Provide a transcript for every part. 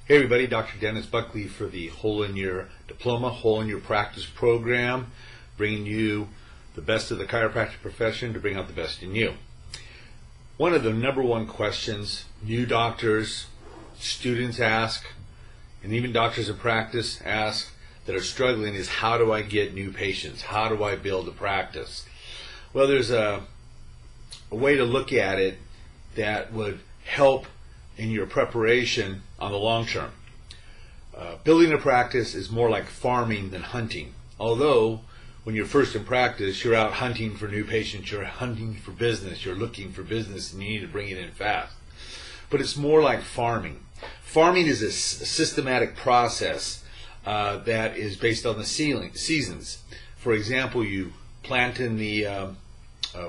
Hey everybody, Dr. Dennis Buckley for the Hole in Your Diploma, Hole in Your Practice program, bringing you the best of the chiropractic profession to bring out the best in you. One of the number one questions new doctors, students ask, and even doctors in practice ask that are struggling is, how do I get new patients? How do I build a practice? Well, there's a way to look at it that would help in your preparation on the long term. Building a practice is more like farming than hunting. Although when you're first in practice, you're out hunting for new patients, you're hunting for business, you're looking for business, and you need to bring it in fast. But it's more like farming. Farming is a systematic process that is based on the seasons. For example, you plant in the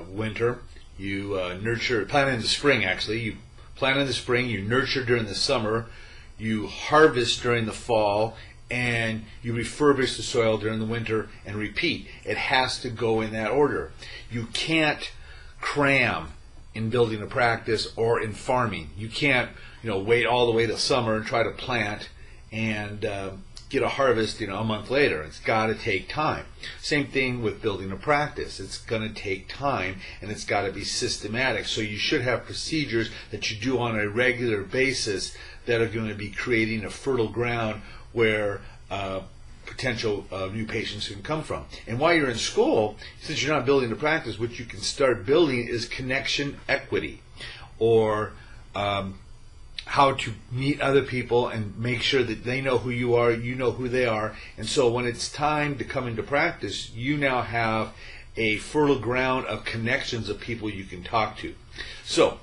winter, you plant in the spring actually, you plant in the spring, you nurture during the summer, you harvest during the fall, and you refurbish the soil during the winter and repeat. It has to go in that order. You can't cram in building a practice or in farming. You can't wait all the way to summer and try to plant and get a harvest a month later. It's got to take time. Same thing with building a practice. It's going to take time and it's got to be systematic. So you should have procedures that you do on a regular basis that are going to be creating a fertile ground where potential new patients can come from. And while you're in school, since you're not building a practice, what you can start building is connection equity, or how to meet other people and make sure that they know who you are, you know who they are. And so when it's time to come into practice, you now have a fertile ground of connections of people you can talk to. So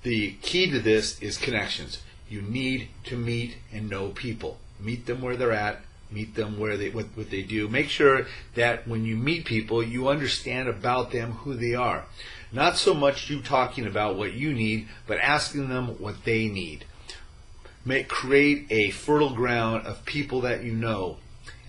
the key to this is connections. You need to meet and know people. Meet them where they're at, meet them where what they do. Make sure that when you meet people, you understand about them, who they are. Not so much you talking about what you need, but asking them what they need. Create a fertile ground of people that you know.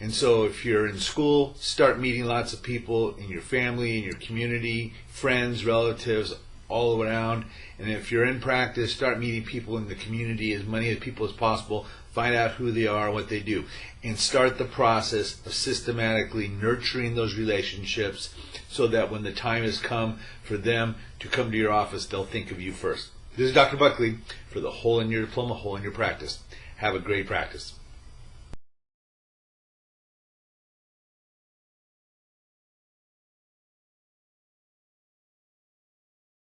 And so if you're in school, start meeting lots of people in your family, in your community, friends, relatives, all around. And if you're in practice, start meeting people in the community, as many people as possible. Find out who they are, what they do, and start the process of systematically nurturing those relationships so that when the time has come for them to come to your office, they'll think of you first. This is Dr. Buckley for the Hole in Your Diploma, Hole in Your Practice. Have a great practice.